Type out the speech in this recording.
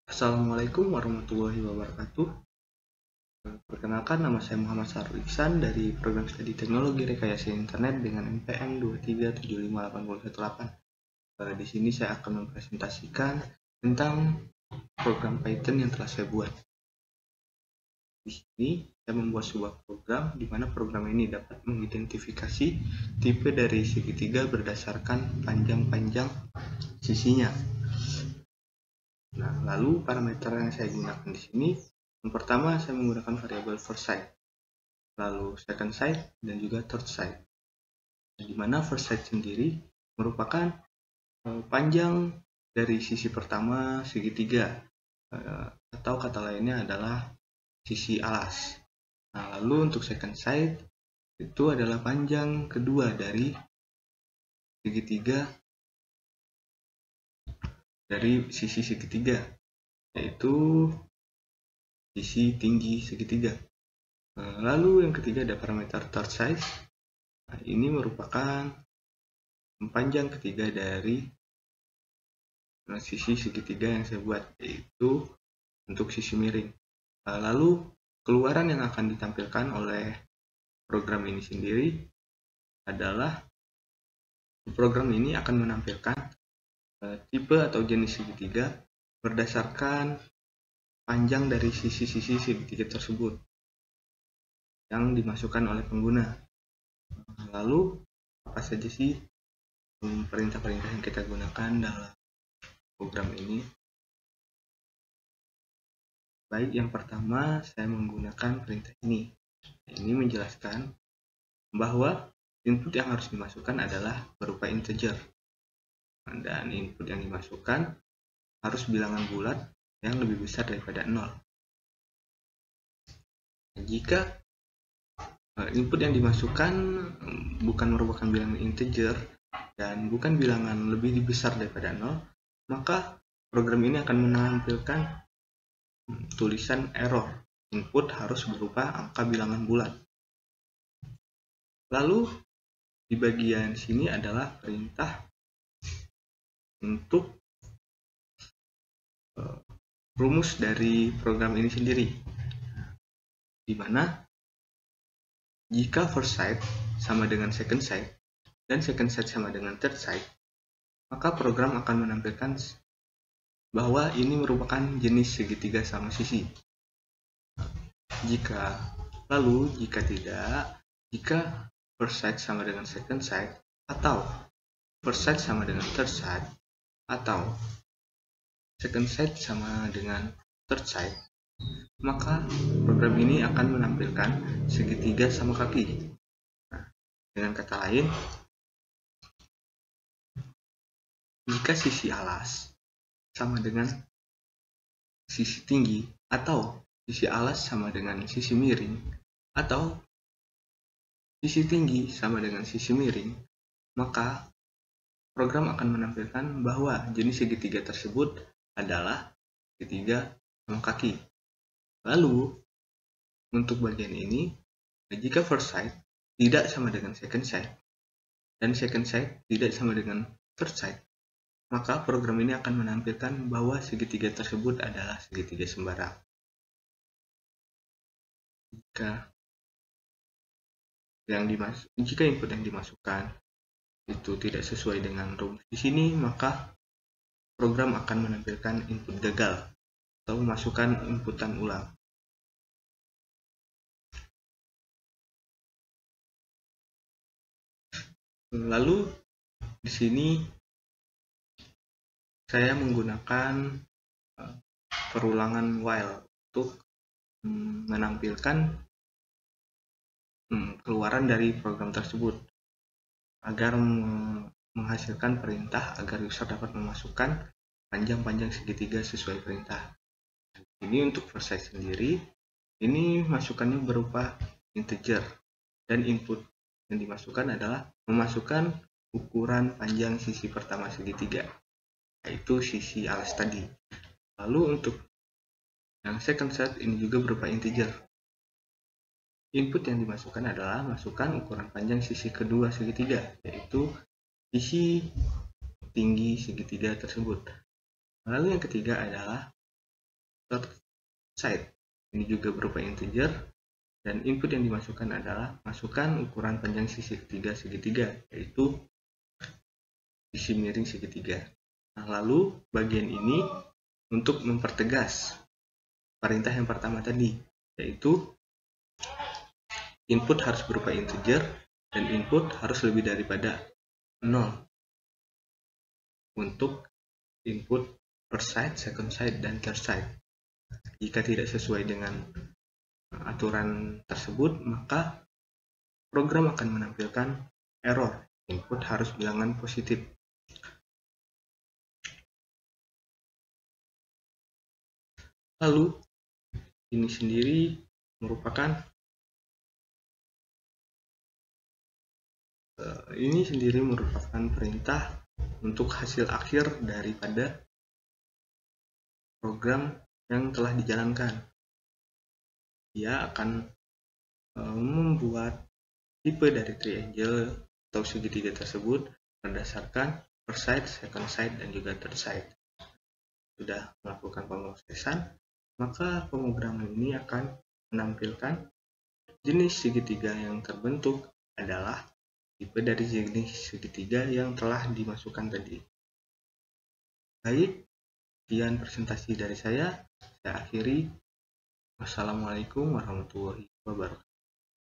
Assalamualaikum warahmatullahi wabarakatuh. Perkenalkan, nama saya Muhammad Sarul Ihsan dari Program Studi Teknologi Rekayasa Internet dengan NPM 2375818. Di sini saya akan mempresentasikan tentang program Python yang telah saya buat. Di sini saya membuat sebuah program di mana program ini dapat mengidentifikasi tipe dari segitiga berdasarkan panjang-panjang sisinya. Nah, lalu parameter yang saya gunakan di sini, yang pertama saya menggunakan variabel first size, lalu second size, dan juga third size. Di mana first size sendiri merupakan panjang dari sisi pertama segitiga, atau kata lainnya adalah sisi alas. Nah, lalu untuk second size itu adalah panjang kedua dari segitiga dari sisi segitiga, yaitu sisi tinggi segitiga. Lalu yang ketiga ada parameter third size. Nah, ini merupakan panjang ketiga dari sisi segitiga yang saya buat, yaitu untuk sisi miring. Lalu keluaran yang akan ditampilkan oleh program ini sendiri adalah program ini akan menampilkan tipe atau jenis segitiga berdasarkan panjang dari sisi-sisi segitiga tersebut yang dimasukkan oleh pengguna. Lalu apa saja sih perintah-perintah yang kita gunakan dalam program ini? Baik, yang pertama saya menggunakan perintah ini. Ini menjelaskan bahwa input yang harus dimasukkan adalah berupa integer, dan input yang dimasukkan harus bilangan bulat yang lebih besar daripada 0. Jika input yang dimasukkan bukan merupakan bilangan integer dan bukan bilangan lebih besar daripada 0, maka program ini akan menampilkan tulisan error, input harus berupa angka bilangan bulat. Lalu di bagian sini adalah perintah untuk rumus dari program ini sendiri, di mana jika first size sama dengan second size dan second size sama dengan third size, maka program akan menampilkan bahwa ini merupakan jenis segitiga sama sisi. Jika tidak, jika first size sama dengan second size, atau first size sama dengan third size, atau second size sama dengan third size, maka program ini akan menampilkan segitiga sama kaki. Nah, dengan kata lain, jika sisi alas sama dengan sisi tinggi, atau sisi alas sama dengan sisi miring, atau sisi tinggi sama dengan sisi miring, maka program akan menampilkan bahwa jenis segitiga tersebut adalah segitiga sama kaki. Lalu untuk bagian ini, jika first size tidak sama dengan second size dan second size tidak sama dengan third size, maka program ini akan menampilkan bahwa segitiga tersebut adalah segitiga sembarang. Jika input yang dimasukkan itu tidak sesuai dengan rumus di sini, maka program akan menampilkan input gagal atau masukkan inputan ulang. Lalu di sini saya menggunakan perulangan while untuk menampilkan keluaran dari program tersebut agar menghasilkan perintah agar user dapat memasukkan panjang-panjang segitiga sesuai perintah. Ini untuk first size sendiri, ini masukannya berupa integer, dan input yang dimasukkan adalah memasukkan ukuran panjang sisi pertama segitiga, yaitu sisi alas tadi. Lalu untuk yang second size ini juga berupa integer. Input yang dimasukkan adalah masukkan ukuran panjang sisi kedua segitiga, yaitu sisi tinggi segitiga tersebut. Lalu yang ketiga adalah side. Ini juga berupa integer, dan input yang dimasukkan adalah masukkan ukuran panjang sisi ketiga segitiga, yaitu sisi miring segitiga. Nah, lalu bagian ini untuk mempertegas perintah yang pertama tadi, yaitu input harus berupa integer dan input harus lebih daripada 0 untuk input first side, second side, dan third side. Jika tidak sesuai dengan aturan tersebut, maka program akan menampilkan error. Input harus bilangan positif. Lalu, ini sendiri merupakan perintah untuk hasil akhir daripada program yang telah dijalankan. Dia akan membuat tipe dari triangle atau segitiga tersebut berdasarkan first side, second side, dan juga third side. Sudah melakukan pemrosesan, maka pemrograman ini akan menampilkan jenis segitiga yang terbentuk adalah tipe dari jenis segitiga yang telah dimasukkan tadi. Baik, sekian presentasi dari saya akhiri. Wassalamualaikum warahmatullahi wabarakatuh.